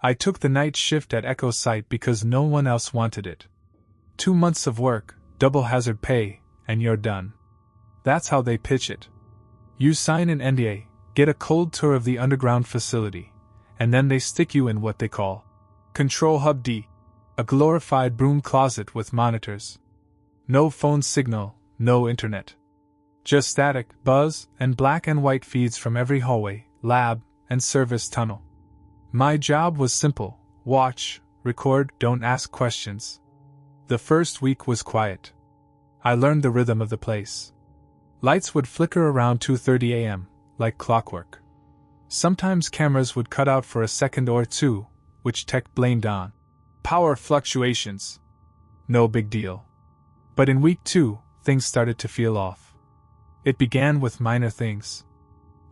I took the night shift at Echo Site because no one else wanted it. 2 months of work, double hazard pay, and you're done. That's how they pitch it. You sign an NDA, get a cold tour of the underground facility, and then they stick you in what they call Control Hub D, a glorified broom closet with monitors. No phone signal, no internet. Just static, buzz, and black and white feeds from every hallway, lab, and service tunnel. My job was simple: watch, record, don't ask questions. The first week was quiet. I learned the rhythm of the place. Lights would flicker around 2:30 a.m., like clockwork. Sometimes cameras would cut out for a second or two, which tech blamed on power fluctuations. No big deal. But in week 2, things started to feel off. It began with minor things.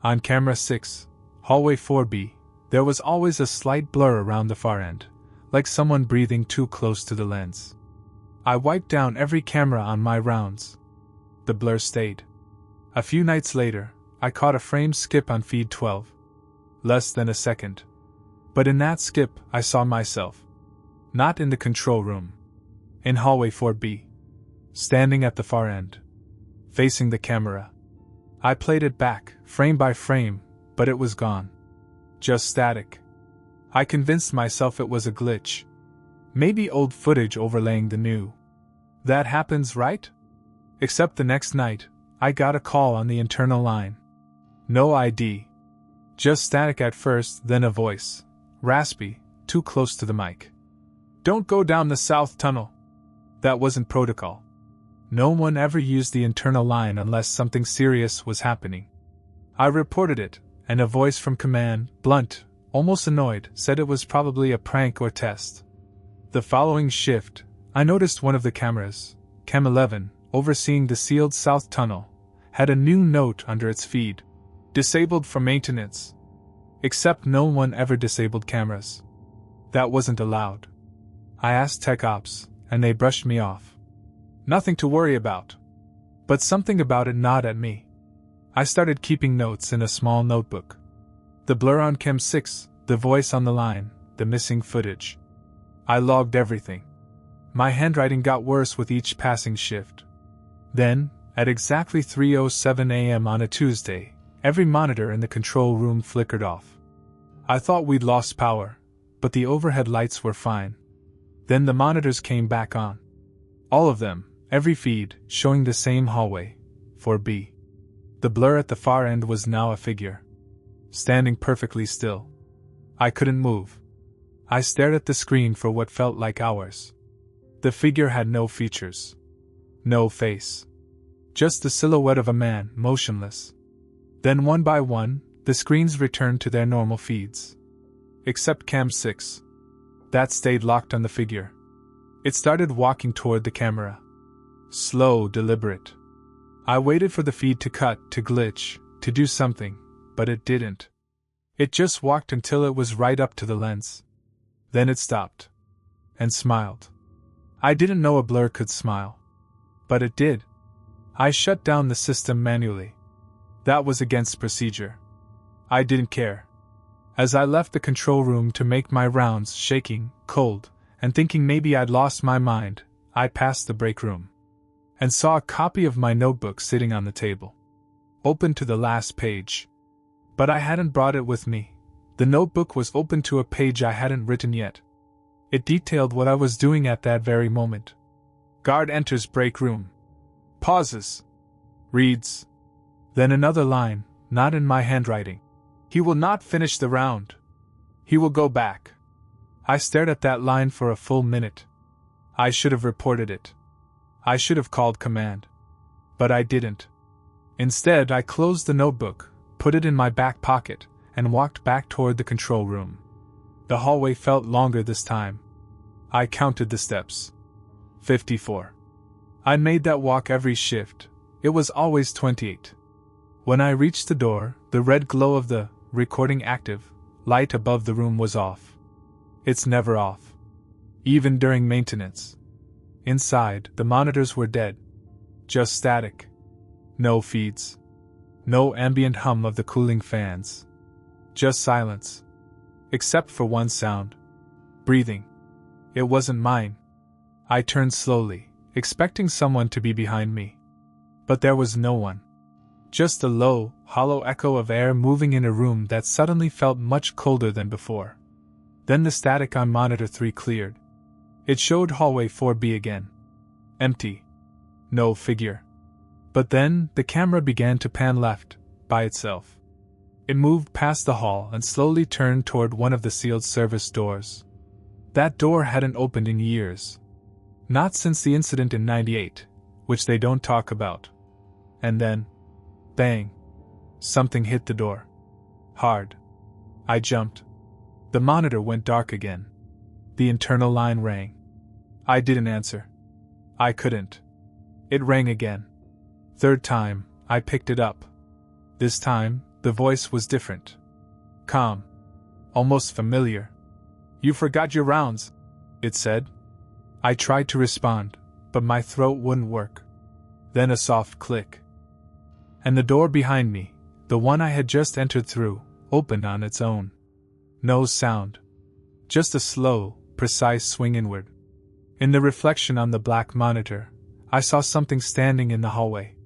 On camera 6, hallway 4B, there was always a slight blur around the far end, like someone breathing too close to the lens. I wiped down every camera on my rounds. The blur stayed. A few nights later, I caught a frame skip on feed 12. Less than a second. But in that skip, I saw myself. Not in the control room. In hallway 4B. Standing at the far end. Facing the camera. I played it back, frame by frame, but it was gone. Just static. I convinced myself it was a glitch. Maybe old footage overlaying the new. That happens, right? Except the next night, I got a call on the internal line. No ID. Just static at first, then a voice. Raspy, too close to the mic. Don't go down the south tunnel. That wasn't protocol. No one ever used the internal line unless something serious was happening. I reported it, and a voice from command, blunt, almost annoyed, said it was probably a prank or test. The following shift, I noticed one of the cameras, Cam 11, overseeing the sealed south tunnel, had a new note under its feed. Disabled for maintenance. Except no one ever disabled cameras. That wasn't allowed. I asked Tech Ops, and they brushed me off. Nothing to worry about. But something about it gnawed at me. I started keeping notes in a small notebook. The blur on Cam 6, the voice on the line, the missing footage. I logged everything. My handwriting got worse with each passing shift. Then, at exactly 3:07 a.m. on a Tuesday, every monitor in the control room flickered off. I thought we'd lost power, but the overhead lights were fine. Then the monitors came back on. All of them, every feed, showing the same hallway, 4B. The blur at the far end was now a figure. Standing perfectly still. I couldn't move. I stared at the screen for what felt like hours. The figure had no features. No face. Just the silhouette of a man, motionless. Then one by one, the screens returned to their normal feeds. Except Cam 6. That stayed locked on the figure. It started walking toward the camera. Slow, deliberate. I waited for the feed to cut, to glitch, to do something, but it didn't. It just walked until it was right up to the lens. Then it stopped. And smiled. I didn't know a blur could smile. But it did. I shut down the system manually. That was against procedure. I didn't care. As I left the control room to make my rounds, shaking, cold, and thinking maybe I'd lost my mind, I passed the break room. And saw a copy of my notebook sitting on the table. Open to the last page. But I hadn't brought it with me. The notebook was open to a page I hadn't written yet. It detailed what I was doing at that very moment. Guard enters break room. Pauses. Reads. Then another line, not in my handwriting. He will not finish the round. He will go back. I stared at that line for a full minute. I should have reported it. I should have called command. But I didn't. Instead, I closed the notebook, put it in my back pocket, and walked back toward the control room. The hallway felt longer this time. I counted the steps. 54. I made that walk every shift. It was always 28. When I reached the door, the red glow of the recording active light above the room was off. It's never off. Even during maintenance. Inside, the monitors were dead. Just static. No feeds. No ambient hum of the cooling fans. Just silence. Except for one sound, Breathing. It wasn't mine. I turned slowly, expecting someone to be behind me. But there was no one. Just a low, hollow echo of air moving in a room that suddenly felt much colder than before. Then the static on monitor 3 cleared. It showed hallway 4B again. Empty. No figure. But then, the camera began to pan left, by itself. It moved past the hall and slowly turned toward one of the sealed service doors. That door hadn't opened in years. Not since the incident in '98, which they don't talk about. And then, bang. Something hit the door. Hard. I jumped. The monitor went dark again. The internal line rang. I didn't answer. I couldn't. It rang again. Third time, I picked it up. This time, the voice was different. Calm. Almost familiar. "You forgot your rounds," it said. I tried to respond, but my throat wouldn't work. Then a soft click. And the door behind me, the one I had just entered through, opened on its own. No sound. Just a slow, precise swing inward. In the reflection on the black monitor, I saw something standing in the hallway.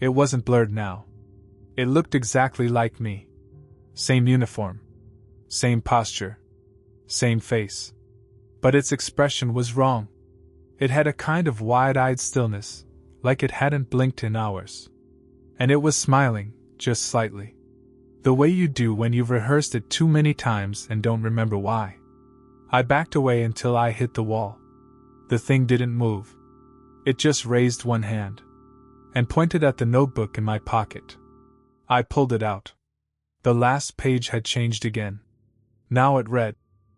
It wasn't blurred now. It looked exactly like me. Same uniform. Same posture. Same face. But its expression was wrong. It had a kind of wide-eyed stillness, like it hadn't blinked in hours. And it was smiling, just slightly. The way you do when you've rehearsed it too many times and don't remember why. I backed away until I hit the wall. The thing didn't move. It just raised one hand and pointed at the notebook in my pocket. I pulled it out. The last page had changed again. Now it read,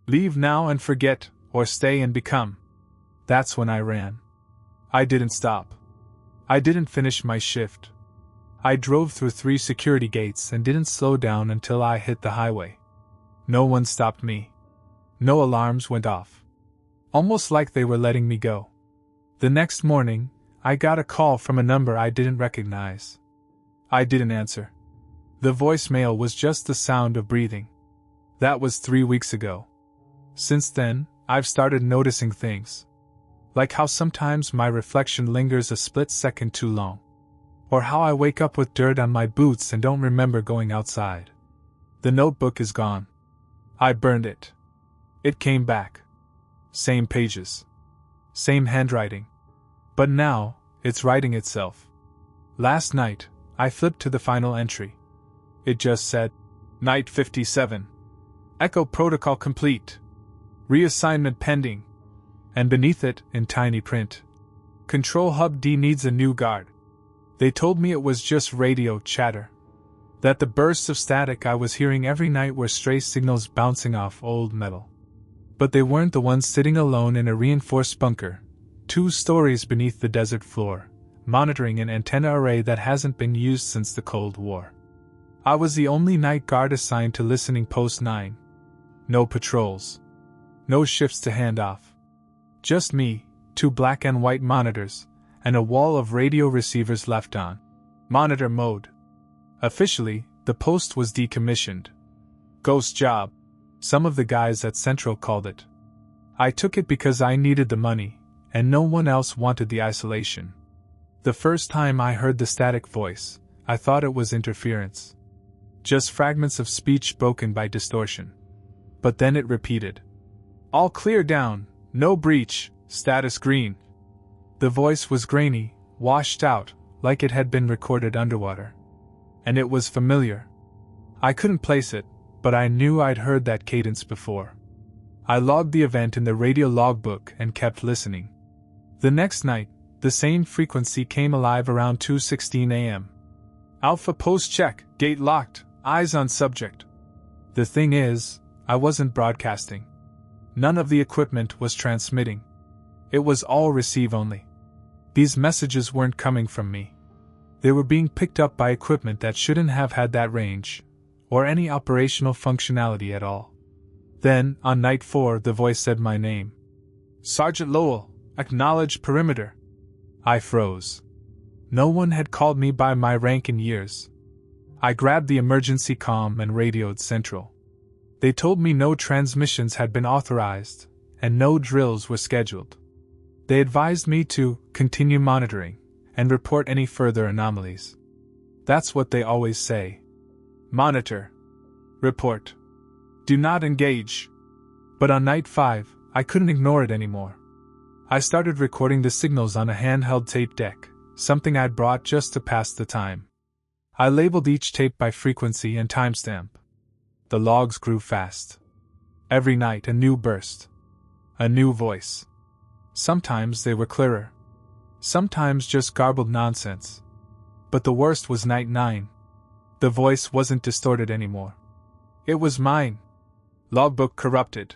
"Leave now and forget, or stay and become." That's when I ran. I didn't stop. I didn't finish my shift. I drove through 3 security gates and didn't slow down until I hit the highway. No one stopped me. No alarms went off. Almost like they were letting me go. The next morning, I got a call from a number I didn't recognize. I didn't answer. The voicemail was just the sound of breathing. That was 3 weeks ago. Since then, I've started noticing things. Like how sometimes my reflection lingers a split second too long. Or how I wake up with dirt on my boots and don't remember going outside. The notebook is gone. I burned it. It came back. Same pages. Same handwriting. But now, it's writing itself. Last night, I flipped to the final entry. It just said, "Night 57. Echo protocol complete. Reassignment pending." And beneath it, in tiny print, "Control Hub D needs a new guard." They told me it was just radio chatter. That the bursts of static I was hearing every night were stray signals bouncing off old metal. But they weren't the ones sitting alone in a reinforced bunker, 2 stories beneath the desert floor, monitoring an antenna array that hasn't been used since the Cold War. I was the only night guard assigned to listening post 9. No patrols. No shifts to hand off. Just me, 2 black and white monitors, and a wall of radio receivers left on monitor mode. Officially, the post was decommissioned. Ghost job, some of the guys at Central called it. I took it because I needed the money, and no one else wanted the isolation. The first time I heard the static voice, I thought it was interference. Just fragments of speech broken by distortion. But then it repeated. "All clear down, no breach, status green." The voice was grainy, washed out, like it had been recorded underwater. And it was familiar. I couldn't place it, but I knew I'd heard that cadence before. I logged the event in the radio logbook and kept listening. The next night, the same frequency came alive around 2:16 a.m. "Alpha post check, gate locked, eyes on subject." The thing is, I wasn't broadcasting. None of the equipment was transmitting. It was all receive only. These messages weren't coming from me. They were being picked up by equipment that shouldn't have had that range, or any operational functionality at all. Then, on night 4, the voice said my name. "Sergeant Lowell, acknowledge perimeter." I froze. No one had called me by my rank in years. I grabbed the emergency comm and radioed Central. They told me no transmissions had been authorized, and no drills were scheduled. They advised me to continue monitoring and report any further anomalies. That's what they always say. Monitor. Report. Do not engage. But on night 5, I couldn't ignore it anymore. I started recording the signals on a handheld tape deck, something I'd brought just to pass the time. I labeled each tape by frequency and timestamp. The logs grew fast. Every night a new burst. A new voice. Sometimes they were clearer. Sometimes just garbled nonsense. But the worst was night 9. The voice wasn't distorted anymore. It was mine. Logbook corrupted.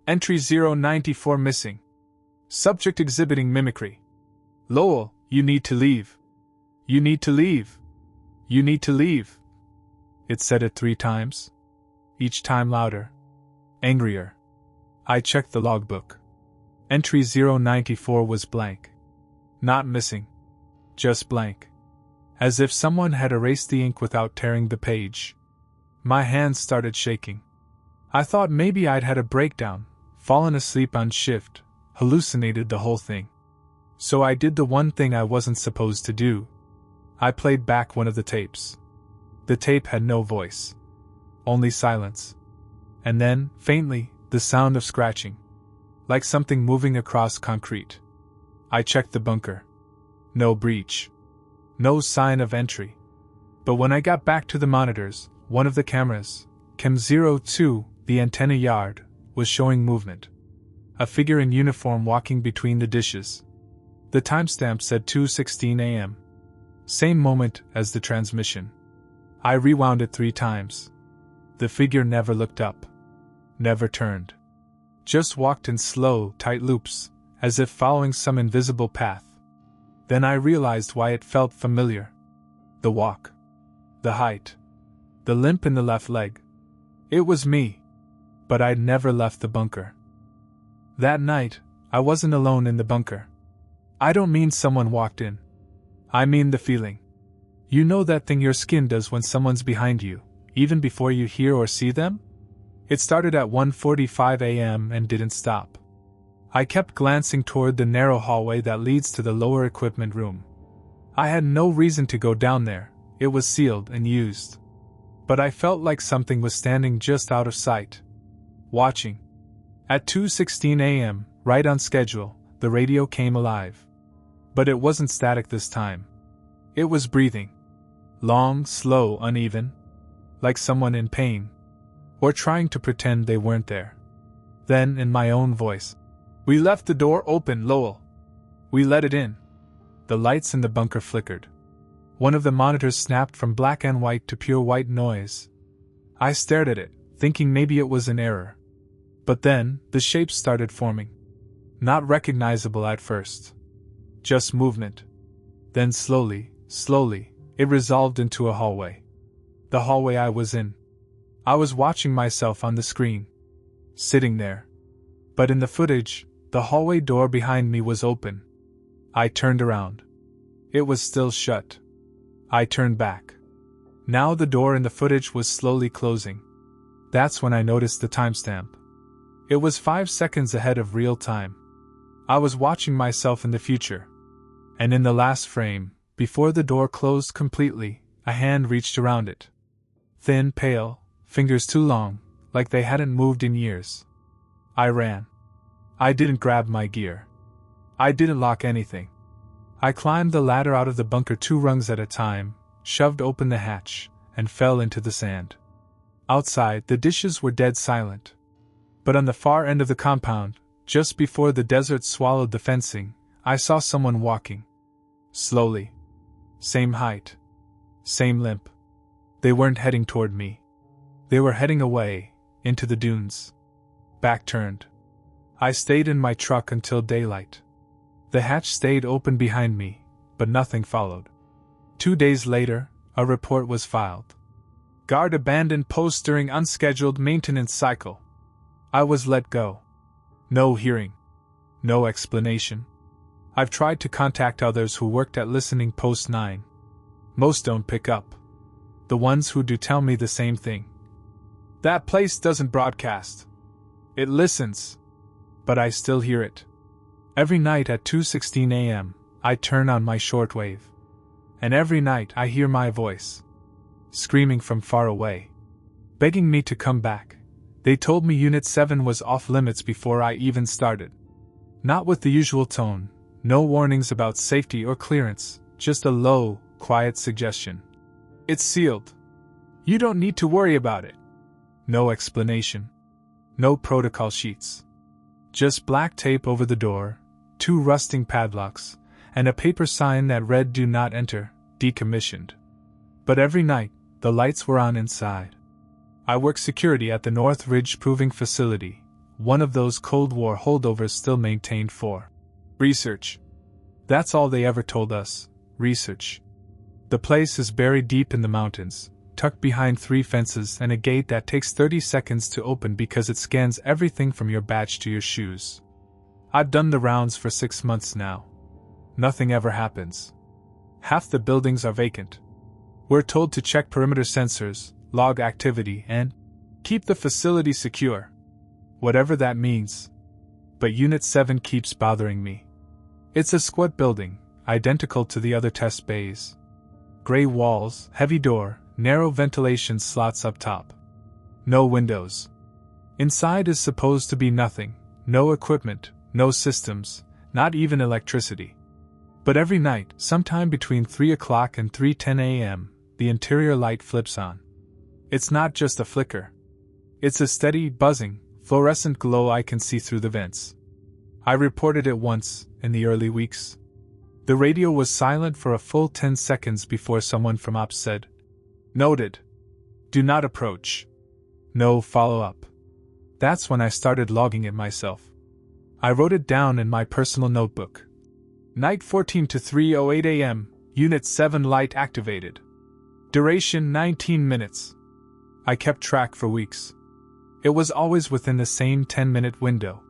Entry 094 missing. Subject exhibiting mimicry. Lowell, you need to leave. You need to leave. You need to leave. It said it 3 times. Each time louder. Angrier. I checked the logbook. Entry 094 was blank. Not missing. Just blank. As if someone had erased the ink without tearing the page. My hands started shaking. I thought maybe I'd had a breakdown, fallen asleep on shift, hallucinated the whole thing. So I did the one thing I wasn't supposed to do. I played back one of the tapes. The tape had no voice. Only silence. And then, faintly, the sound of scratching. Like something moving across concrete. I checked the bunker. No breach. No sign of entry. But when I got back to the monitors, one of the cameras, Cam 02, the antenna yard, was showing movement. A figure in uniform walking between the dishes. The timestamp said 2:16 a.m. Same moment as the transmission. I rewound it 3 times. The figure never looked up. Never turned. Just walked in slow, tight loops, as if following some invisible path. Then I realized why it felt familiar. The walk. The height. The limp in the left leg. It was me. But I'd never left the bunker. That night, I wasn't alone in the bunker. I don't mean someone walked in. I mean the feeling. You know that thing your skin does when someone's behind you, even before you hear or see them? It started at 1:45 a.m. and didn't stop. I kept glancing toward the narrow hallway that leads to the lower equipment room. I had no reason to go down there, it was sealed and used. But I felt like something was standing just out of sight. Watching. At 2:16 a.m., right on schedule, the radio came alive. But it wasn't static this time. It was breathing. Long, slow, uneven. Like someone in pain. Or trying to pretend they weren't there. Then, in my own voice, "We left the door open, Lowell. We let it in." The lights in the bunker flickered. One of the monitors snapped from black and white to pure white noise. I stared at it, thinking maybe it was an error. But then, the shapes started forming. Not recognizable at first. Just movement. Then slowly, it resolved into a hallway. The hallway I was in. I was watching myself on the screen. Sitting there. But in the footage, the hallway door behind me was open. I turned around. It was still shut. I turned back. Now the door in the footage was slowly closing. That's when I noticed the timestamp. It was 5 seconds ahead of real time. I was watching myself in the future. And in the last frame, before the door closed completely, a hand reached around it. Thin, pale, fingers too long, like they hadn't moved in years. I ran. I didn't grab my gear. I didn't lock anything. I climbed the ladder out of the bunker 2 rungs at a time, shoved open the hatch, and fell into the sand. Outside, the dishes were dead silent. But on the far end of the compound, just before the desert swallowed the fencing, I saw someone walking. Slowly. Same height. Same limp. They weren't heading toward me. They were heading away, into the dunes. Back turned. I stayed in my truck until daylight. The hatch stayed open behind me, but nothing followed. 2 days later, a report was filed. Guard abandoned post during unscheduled maintenance cycle. I was let go. No hearing. No explanation. I've tried to contact others who worked at listening post 9. Most don't pick up. The ones who do tell me the same thing. That place doesn't broadcast. It listens. but I still hear it. Every night at 2:16 a.m., I turn on my shortwave. And every night I hear my voice, screaming from far away, begging me to come back. They told me Unit 7 was off limits before I even started. Not with the usual tone, no warnings about safety or clearance, just a low, quiet suggestion. It's sealed. You don't need to worry about it. No explanation. No protocol sheets. Just black tape over the door, 2 rusting padlocks, and a paper sign that read "Do not enter, decommissioned." But every night, the lights were on inside. I work security at the North Ridge Proving Facility, one of those Cold War holdovers still maintained for research. That's all they ever told us, research. The place is buried deep in the mountains, tucked behind 3 fences and a gate that takes 30 seconds to open because it scans everything from your badge to your shoes. I've done the rounds for 6 months now. Nothing ever happens. Half the buildings are vacant. We're told to check perimeter sensors, log activity, and keep the facility secure. Whatever that means. But Unit 7 keeps bothering me. It's a squat building, identical to the other test bays. Gray walls, heavy door, narrow ventilation slots up top. No windows. Inside is supposed to be nothing, no equipment, no systems, not even electricity. But every night, sometime between 3 o'clock and 3:10 a.m., the interior light flips on. It's not just a flicker. It's a steady, buzzing, fluorescent glow I can see through the vents. I reported it once, in the early weeks. The radio was silent for a full 10 seconds before someone from ops said, "Noted. Do not approach. No follow-up." That's when I started logging it myself. I wrote it down in my personal notebook. Night 14 to 3:08 a.m., Unit 7 light activated. Duration 19 minutes. I kept track for weeks. It was always within the same 10-minute window.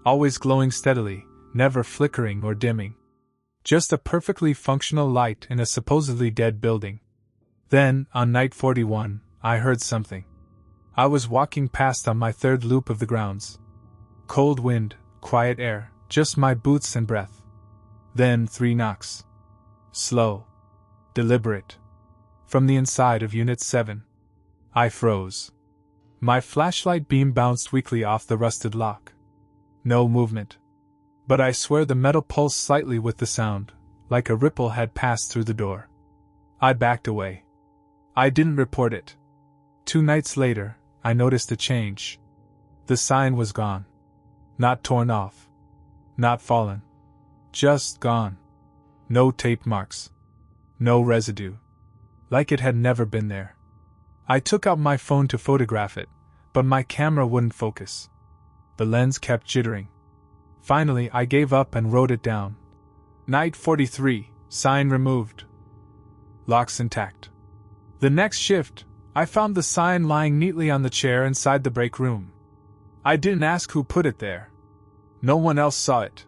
Always glowing steadily, never flickering or dimming. Just a perfectly functional light in a supposedly dead building. Then, on night 41, I heard something. I was walking past on my 3rd loop of the grounds. Cold wind, quiet air, just my boots and breath. Then 3 knocks. Slow. Deliberate. From the inside of Unit 7. I froze. My flashlight beam bounced weakly off the rusted lock. No movement. But I swear the metal pulsed slightly with the sound, like a ripple had passed through the door. I backed away. I didn't report it. 2 nights later, I noticed a change. The sign was gone. Not torn off. Not fallen. Just gone. No tape marks. No residue. Like it had never been there. I took out my phone to photograph it, but my camera wouldn't focus. The lens kept jittering. Finally, I gave up and wrote it down. Night 43, sign removed. Locks intact. The next shift, I found the sign lying neatly on the chair inside the break room. I didn't ask who put it there. No one else saw it.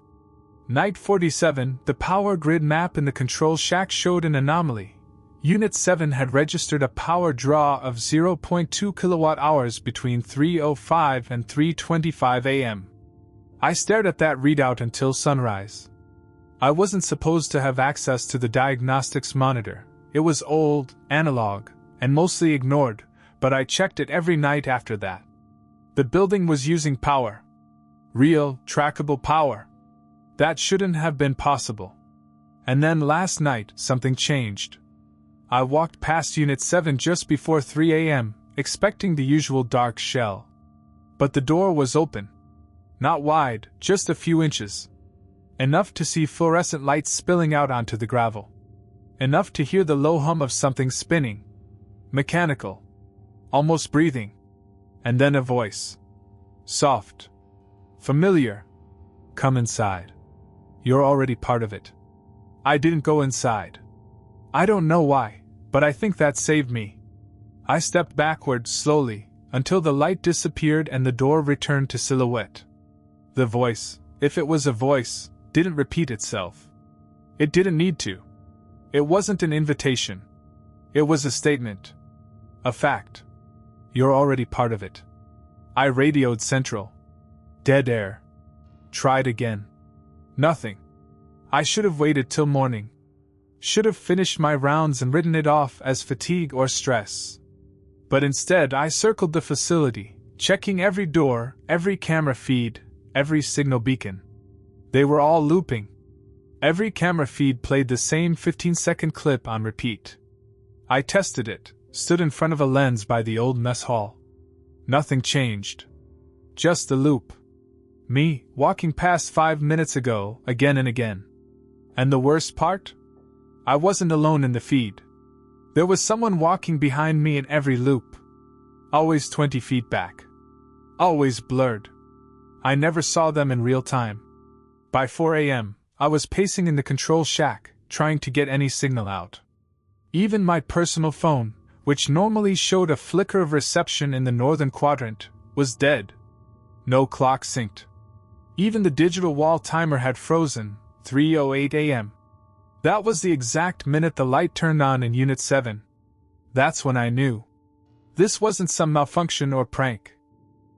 Night 47, the power grid map in the control shack showed an anomaly. Unit 7 had registered a power draw of 0.2 kilowatt-hours between 3:05 and 3:25 a.m. I stared at that readout until sunrise. I wasn't supposed to have access to the diagnostics monitor. It was old, analog, and mostly ignored, but I checked it every night after that. The building was using power. Real, trackable power. That shouldn't have been possible. And then last night, something changed. I walked past Unit 7 just before 3 a.m., expecting the usual dark shell. But the door was open. Not wide, just a few inches. Enough to see fluorescent lights spilling out onto the gravel. Enough to hear the low hum of something spinning. Mechanical. Almost breathing. And then a voice. Soft. Familiar. Come inside. You're already part of it. I didn't go inside. I don't know why, but I think that saved me. I stepped backward slowly, until the light disappeared and the door returned to silhouette. The voice, if it was a voice, didn't repeat itself. It didn't need to. It wasn't an invitation. It was a statement. A fact. You're already part of it. I radioed Central. Dead air. tried again. Nothing. I should have waited till morning. Should have finished my rounds and written it off as fatigue or stress. But instead I circled the facility, checking every door, every camera feed, every signal beacon. They were all looping. Every camera feed played the same 15-second clip on repeat. I tested it, stood in front of a lens by the old mess hall. Nothing changed. Just the loop. Me, walking past 5 minutes ago, again and again. And the worst part? I wasn't alone in the feed. There was someone walking behind me in every loop. Always 20 feet back. Always blurred. I never saw them in real time. By 4 a.m., I was pacing in the control shack, trying to get any signal out. Even my personal phone, which normally showed a flicker of reception in the northern quadrant, was dead. No clock synced. Even the digital wall timer had frozen, 3:08 a.m. That was the exact minute the light turned on in Unit 7. That's when I knew. This wasn't some malfunction or prank.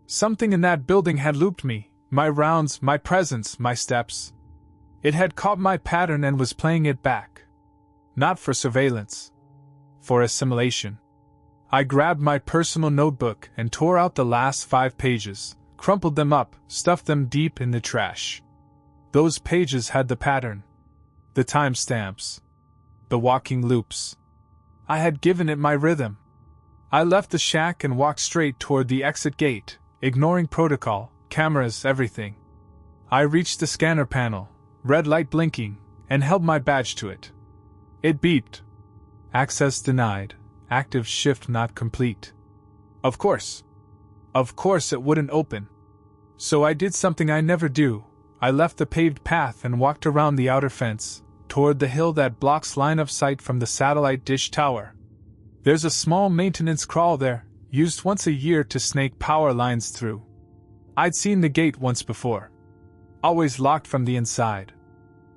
Something in that building had looped me, my rounds, my presence, my steps. It had caught my pattern and was playing it back. Not for surveillance. For assimilation. I grabbed my personal notebook and tore out the last 5 pages, crumpled them up, stuffed them deep in the trash. Those pages had the pattern. The timestamps. The walking loops. I had given it my rhythm. I left the shack and walked straight toward the exit gate, ignoring protocol, cameras, everything. I reached the scanner panel, red light blinking, and held my badge to it. It beeped. Access denied. Active shift not complete. Of course. Of course it wouldn't open. So I did something I never do. I left the paved path and walked around the outer fence, toward the hill that blocks line of sight from the satellite dish tower. There's a small maintenance crawl there, used once a year to snake power lines through. I'd seen the gate once before. Always locked from the inside.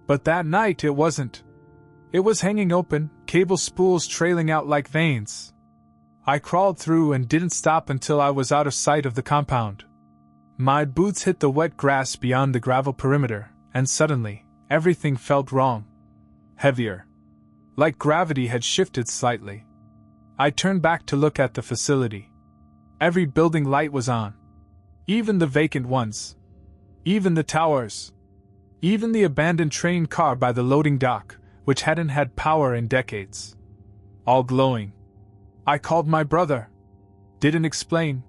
But that night it wasn't. It was hanging open, cable spools trailing out like veins. I crawled through and didn't stop until I was out of sight of the compound. My boots hit the wet grass beyond the gravel perimeter, and suddenly, everything felt wrong. Heavier. Like gravity had shifted slightly. I turned back to look at the facility. Every building light was on. Even the vacant ones. Even the towers. Even the abandoned train car by the loading dock, which hadn't had power in decades. All glowing. I called my brother. Didn't explain.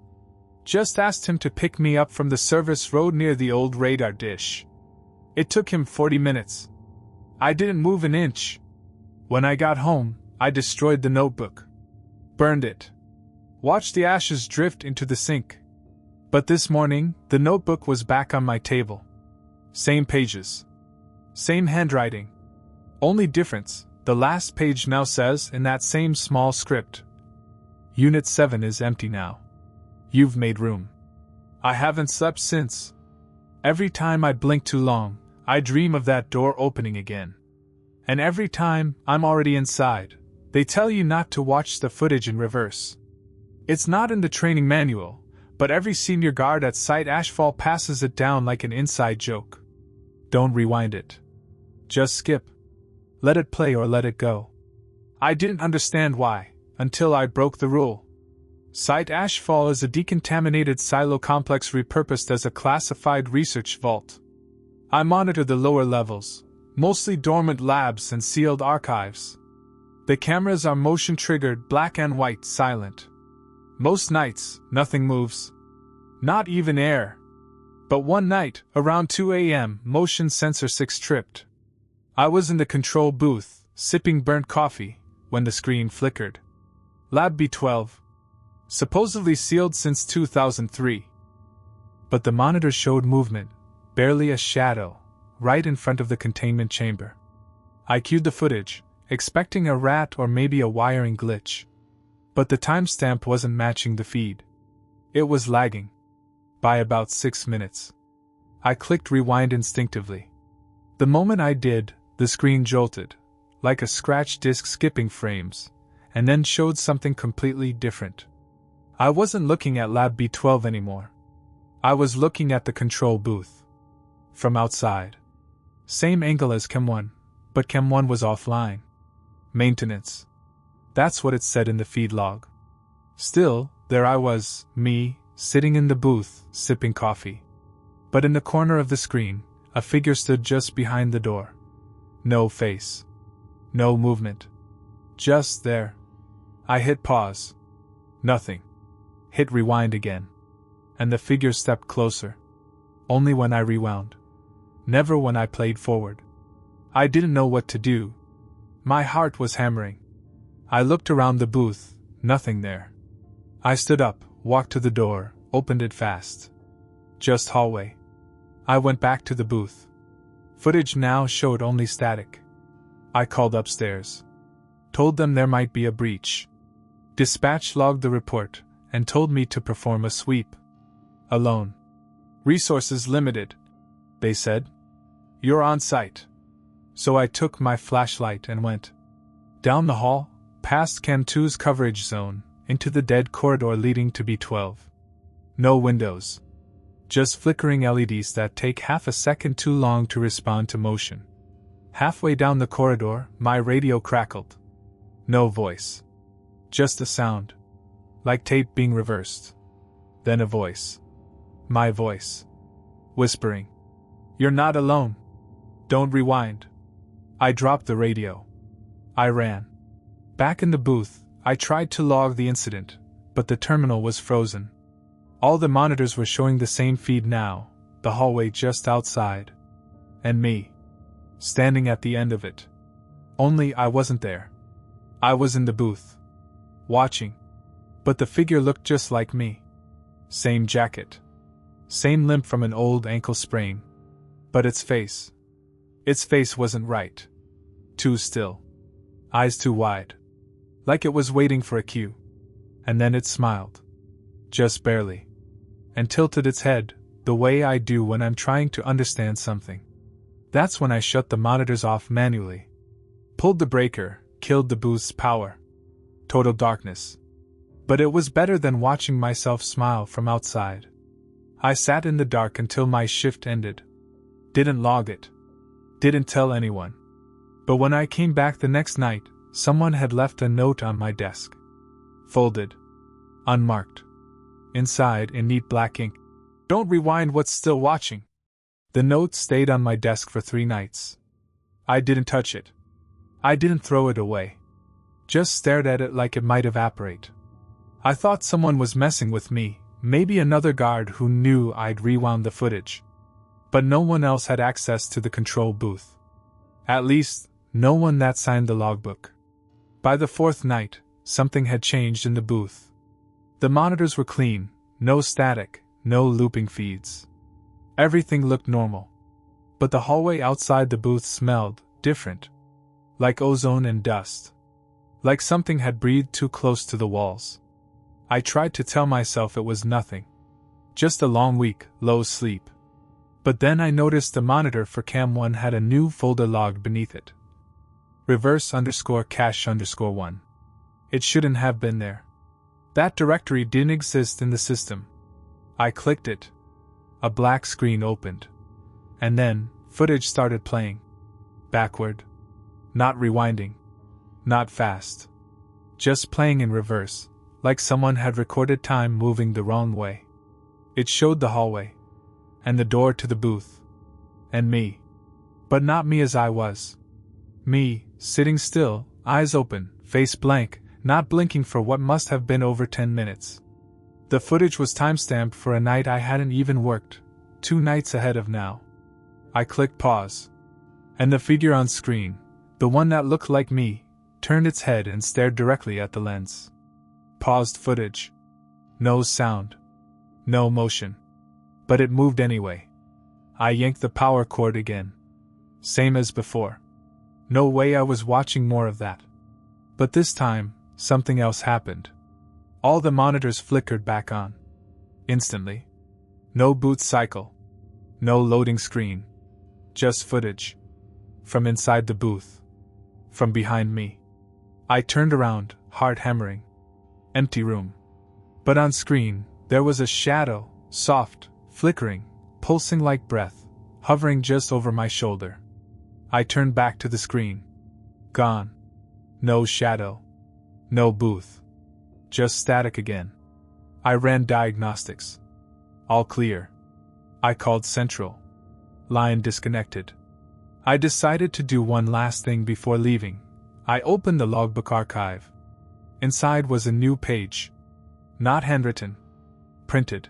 Just asked him to pick me up from the service road near the old radar dish. It took him 40 minutes. I didn't move an inch. When I got home, I destroyed the notebook. Burned it. Watched the ashes drift into the sink. But this morning, the notebook was back on my table. Same pages. Same handwriting. Only difference, the last page now says in that same small script. Unit 7 is empty now. You've made room. I haven't slept since. Every time I blink too long, I dream of that door opening again. And every time I'm already inside, they tell you not to watch the footage in reverse. It's not in the training manual, but every senior guard at Site Ashfall passes it down like an inside joke. Don't rewind it. Just skip. Let it play or let it go. I didn't understand why, until I broke the rule. Site Ashfall is a decontaminated silo complex repurposed as a classified research vault. I monitor the lower levels, mostly dormant labs and sealed archives. The cameras are motion-triggered, black and white, silent. Most nights, nothing moves. Not even air. But one night, around 2 a.m., motion sensor 6 tripped. I was in the control booth, sipping burnt coffee, when the screen flickered. Lab B12. Supposedly sealed since 2003. But the monitor showed movement, barely a shadow, right in front of the containment chamber. I cued the footage, expecting a rat or maybe a wiring glitch. But the timestamp wasn't matching the feed. It was lagging. By about 6 minutes. I clicked rewind instinctively. The moment I did, the screen jolted, like a scratch disk skipping frames, and then showed something completely different. I wasn't looking at Lab B12 anymore. I was looking at the control booth. From outside. Same angle as Cam 1, but Cam 1 was offline. Maintenance. That's what it said in the feed log. Still, there I was, me, sitting in the booth, sipping coffee. But in the corner of the screen, a figure stood just behind the door. No face. No movement. Just there. I hit pause. Nothing. Hit rewind again. And the figure stepped closer. Only when I rewound. Never when I played forward. I didn't know what to do. My heart was hammering. I looked around the booth, nothing there. I stood up, walked to the door, opened it fast. Just hallway. I went back to the booth. Footage now showed only static. I called upstairs. Told them there might be a breach. Dispatch logged the report and told me to perform a sweep. Alone. Resources limited, they said. You're on site. So I took my flashlight and went down the hall, past Cam 2's coverage zone, into the dead corridor leading to B12. No windows. Just flickering LEDs that take half a second too long to respond to motion. Halfway down the corridor, my radio crackled. No voice. Just a sound. Like tape being reversed. Then a voice. My voice. Whispering. You're not alone. Don't rewind. I dropped the radio. I ran. Back in the booth, I tried to log the incident, but the terminal was frozen. All the monitors were showing the same feed now, the hallway just outside. And me. Standing at the end of it. Only I wasn't there. I was in the booth. Watching. But the figure looked just like me. Same jacket. Same limp from an old ankle sprain. But its face wasn't right. Too still. Eyes too wide. Like it was waiting for a cue. And then it smiled. Just barely. And tilted its head, the way I do when I'm trying to understand something. That's when I shut the monitors off manually. Pulled the breaker, killed the booth's power. Total darkness. But it was better than watching myself smile from outside. I sat in the dark until my shift ended. Didn't log it. Didn't tell anyone. But when I came back the next night, someone had left a note on my desk. Folded. Unmarked. Inside, in neat black ink. Don't rewind what's still watching. The note stayed on my desk for 3 nights. I didn't touch it. I didn't throw it away. Just stared at it like it might evaporate. I thought someone was messing with me, maybe another guard who knew I'd rewound the footage. But no one else had access to the control booth. At least, no one that signed the logbook. By the 4th night, something had changed in the booth. The monitors were clean, no static, no looping feeds. Everything looked normal. But the hallway outside the booth smelled different. Like ozone and dust. Like something had breathed too close to the walls. I tried to tell myself it was nothing. Just a long week, low sleep. But then I noticed the monitor for Cam 1 had a new folder logged beneath it. reverse_cache_1. It shouldn't have been there. That directory didn't exist in the system. I clicked it. A black screen opened. And then, footage started playing. Backward. Not rewinding. Not fast. Just playing in reverse, like someone had recorded time moving the wrong way. It showed the hallway. And the door to the booth. And me. But not me as I was. Me, sitting still, eyes open, face blank, not blinking for what must have been over 10 minutes. The footage was timestamped for a night I hadn't even worked, 2 nights ahead of now. I clicked pause. And the figure on screen, the one that looked like me, turned its head and stared directly at the lens. Paused footage. No sound. No motion. But it moved anyway. I yanked the power cord again. Same as before. No way I was watching more of that. But this time, something else happened. All the monitors flickered back on. Instantly. No boot cycle. No loading screen. Just footage. From inside the booth. From behind me. I turned around, heart hammering. Empty room. But on screen, there was a shadow, soft, flickering, pulsing like breath, hovering just over my shoulder. I turned back to the screen. Gone. No shadow. No booth. Just static again. I ran diagnostics. All clear. I called Central. Line disconnected. I decided to do one last thing before leaving. I opened the logbook archive. Inside was a new page. Not handwritten. Printed.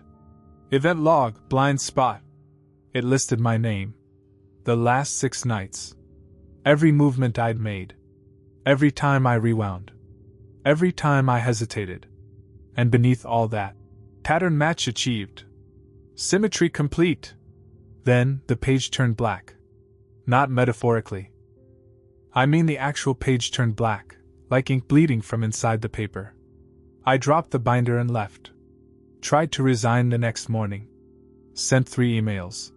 Event log, blind spot. It listed my name. The last 6 nights. Every movement I'd made. Every time I rewound. Every time I hesitated. And beneath all that, pattern match achieved. Symmetry complete. Then, the page turned black. Not metaphorically. I mean the actual page turned black, like ink bleeding from inside the paper. I dropped the binder and left. Tried to resign the next morning. Sent 3 emails.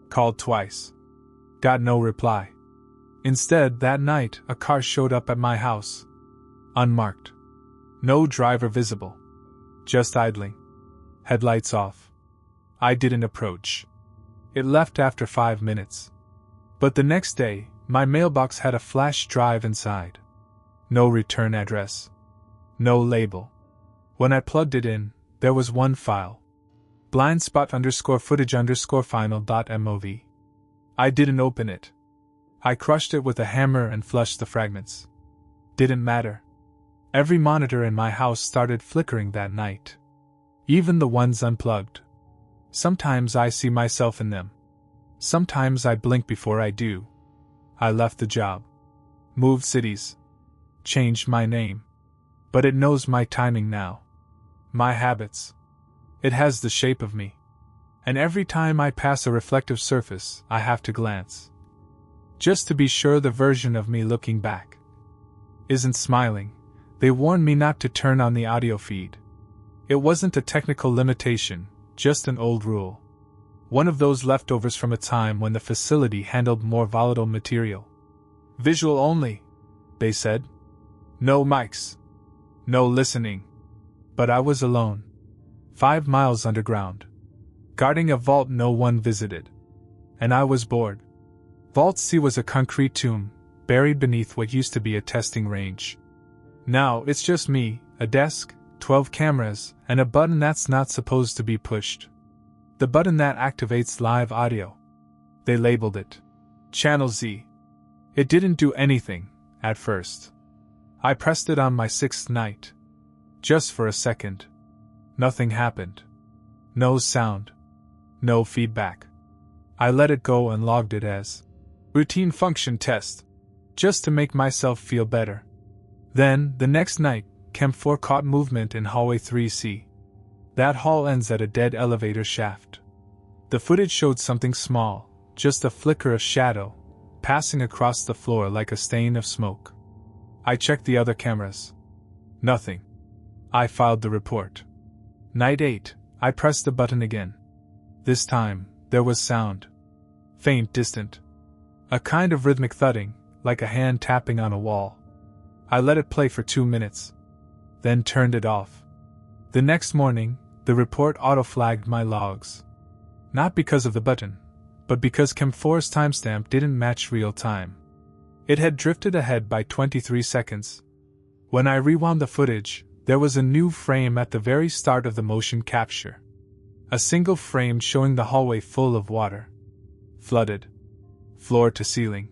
Called twice. Got no reply. Instead, that night, a car showed up at my house. Unmarked. No driver visible. Just idling. Headlights off. I didn't approach. It left after 5 minutes. But the next day, my mailbox had a flash drive inside. No return address. No label. When I plugged it in, there was one file. blindspot_footage_final.mov. I didn't open it. I crushed it with a hammer and flushed the fragments. Didn't matter. Every monitor in my house started flickering that night. Even the ones unplugged. Sometimes I see myself in them. Sometimes I blink before I do. I left the job. Moved cities. Changed my name. But it knows my timing now. My habits. It has the shape of me. And every time I pass a reflective surface, I have to glance. Just to be sure the version of me looking back isn't smiling. They warned me not to turn on the audio feed. It wasn't a technical limitation, just an old rule. One of those leftovers from a time when the facility handled more volatile material. Visual only, they said. No mics. No listening. But I was alone. 5 miles underground. Guarding a vault no one visited. And I was bored. Vault C was a concrete tomb, buried beneath what used to be a testing range. Now it's just me, a desk, 12 cameras, and a button that's not supposed to be pushed. The button that activates live audio. They labeled it Channel Z. It didn't do anything, at first. I pressed it on my 6th night. Just for a second. Nothing happened. No sound. No feedback. I let it go and logged it as routine function test, just to make myself feel better. Then, the next night, Cam 4 caught movement in hallway 3C. That hall ends at a dead elevator shaft. The footage showed something small, just a flicker of shadow, passing across the floor like a stain of smoke. I checked the other cameras. Nothing. I filed the report. Night 8, I pressed the button again. This time, there was sound. Faint, distant. A kind of rhythmic thudding, like a hand tapping on a wall. I let it play for 2 minutes. Then turned it off. The next morning, the report auto-flagged my logs. Not because of the button, but because Cam 4's timestamp didn't match real time. It had drifted ahead by 23 seconds. When I rewound the footage, there was a new frame at the very start of the motion capture. A single frame showing the hallway full of water. Flooded. Floor to ceiling.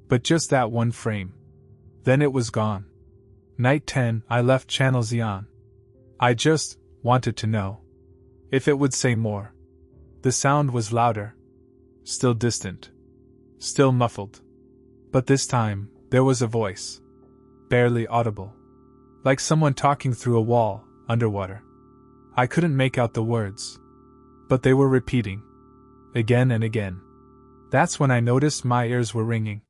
But just that one frame. Then it was gone. Night 10, I left Channel Z on. I just wanted to know if it would say more. The sound was louder. Still distant. Still muffled. But this time, there was a voice. Barely audible. Like someone talking through a wall, underwater. I couldn't make out the words. But they were repeating. Again and again. That's when I noticed my ears were ringing.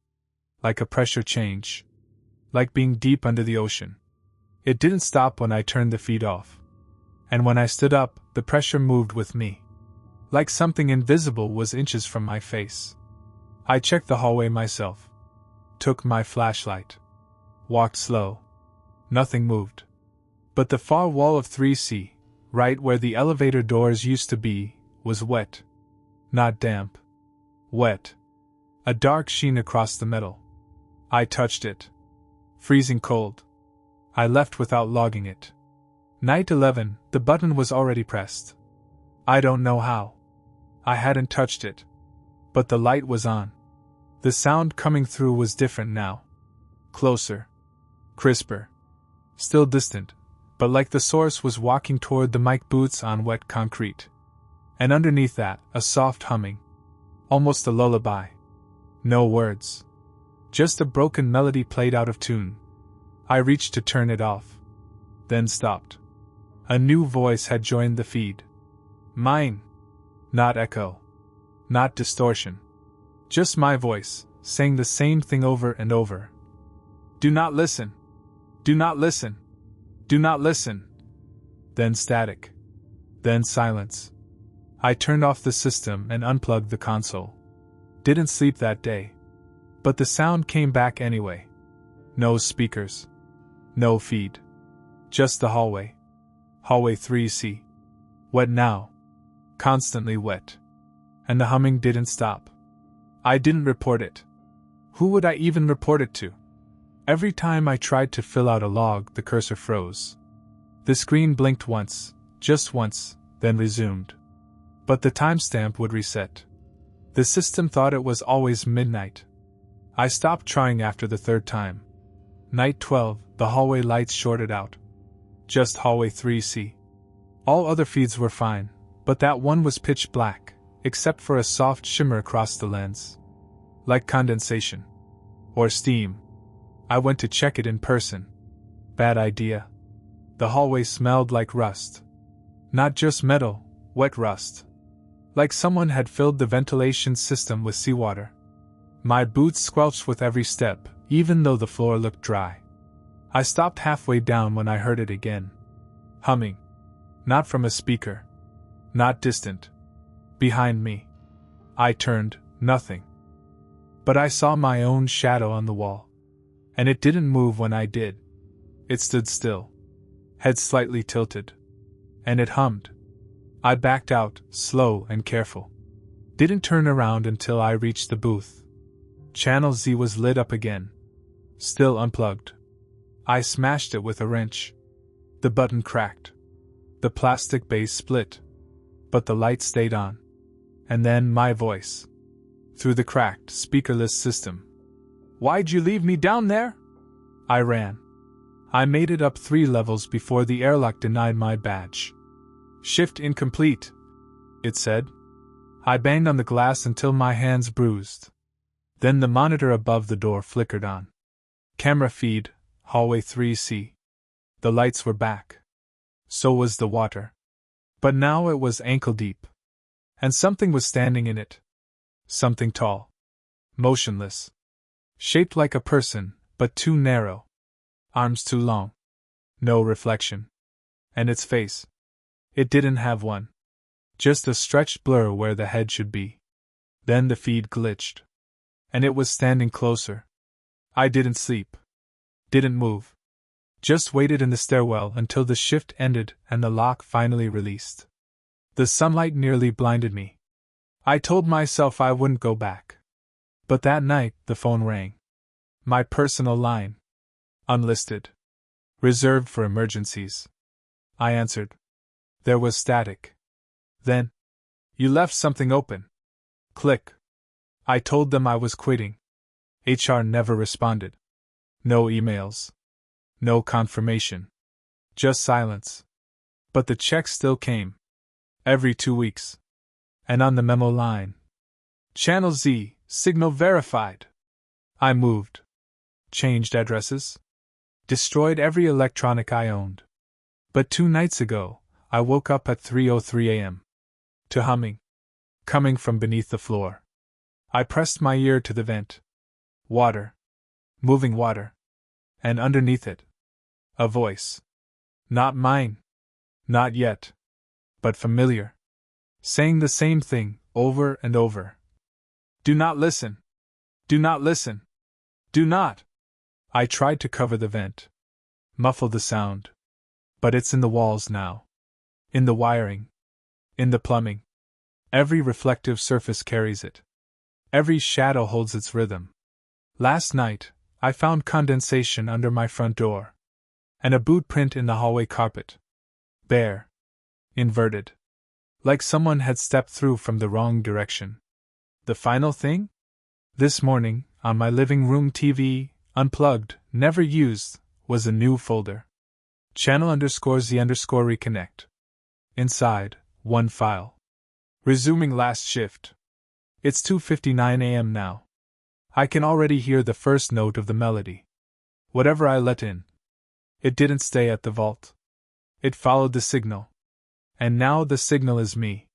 Like a pressure change. Like being deep under the ocean. It didn't stop when I turned the feed off. And when I stood up, the pressure moved with me. Like something invisible was inches from my face. I checked the hallway myself. Took my flashlight. Walked slow. Nothing moved. But the far wall of 3C, right where the elevator doors used to be, was wet. Not damp. Wet. A dark sheen across the metal. I touched it. Freezing cold. I left without logging it. Night 11, the button was already pressed. I don't know how. I hadn't touched it. But the light was on. The sound coming through was different now. Closer. Crisper. Still distant, but like the source was walking toward the mic boots on wet concrete. And underneath that, a soft humming. Almost a lullaby. No words. Just a broken melody played out of tune. I reached to turn it off. Then stopped. A new voice had joined the feed. Mine. Not echo. Not distortion. Just my voice, saying the same thing over and over. Do not listen. Do not listen. Do not listen. Then static. Then silence. I turned off the system and unplugged the console. Didn't sleep that day. But the sound came back anyway. No speakers. No feed. Just the hallway. Hallway 3C. Wet now. Constantly wet. And the humming didn't stop. I didn't report it. Who would I even report it to? Every time I tried to fill out a log, the cursor froze. The screen blinked once, just once, then resumed. But the timestamp would reset. The system thought it was always midnight. I stopped trying after the third time. Night 12, the hallway lights shorted out. Just hallway 3C. All other feeds were fine, but that one was pitch black, except for a soft shimmer across the lens. Like condensation. Or steam. I went to check it in person. Bad idea. The hallway smelled like rust. Not just metal, wet rust. Like someone had filled the ventilation system with seawater. My boots squelched with every step, even though the floor looked dry. I stopped halfway down when I heard it again. Humming. Not from a speaker. Not distant. Behind me. I turned, nothing. But I saw my own shadow on the wall. And it didn't move when I did. It stood still. Head slightly tilted. And it hummed. I backed out, slow and careful. Didn't turn around until I reached the booth. Channel Z was lit up again. Still unplugged. I smashed it with a wrench. The button cracked. The plastic base split. But the light stayed on. And then my voice. Through the cracked, speakerless system. Why'd you leave me down there? I ran. I made it up 3 levels before the airlock denied my badge. Shift incomplete, it said. I banged on the glass until my hands bruised. Then the monitor above the door flickered on. Camera feed, hallway 3C. The lights were back. So was the water. But now it was ankle deep. And something was standing in it. Something tall. Motionless. Shaped like a person, but too narrow. Arms too long. No reflection. And its face. It didn't have one. Just a stretched blur where the head should be. Then the feed glitched. And it was standing closer. I didn't sleep. Didn't move. Just waited in the stairwell until the shift ended and the lock finally released. The sunlight nearly blinded me. I told myself I wouldn't go back. But that night, the phone rang. My personal line. Unlisted. Reserved for emergencies. I answered. There was static. Then, you left something open. Click. I told them I was quitting. HR never responded. No emails. No confirmation. Just silence. But the checks still came. Every 2 weeks. And on the memo line. Channel Z, signal verified. I moved. Changed addresses. Destroyed every electronic I owned. But 2 nights ago, I woke up at 3:03 a.m. to humming. Coming from beneath the floor. I pressed my ear to the vent. Water. Moving water. And underneath it. A voice. Not mine. Not yet. But familiar. Saying the same thing, over and over. Do not listen. Do not listen. Do not. I tried to cover the vent. Muffle the sound. But it's in the walls now. In the wiring. In the plumbing. Every reflective surface carries it. Every shadow holds its rhythm. Last night, I found condensation under my front door. And a boot print in the hallway carpet. Bare. Inverted. Like someone had stepped through from the wrong direction. The final thing? This morning, on my living room TV, unplugged, never used, was a new folder. Channel_Z_reconnect. Inside, one file. Resuming last shift. It's 2:59 a.m. now. I can already hear the first note of the melody. Whatever I let in. It didn't stay at the vault. It followed the signal. And now the signal is me.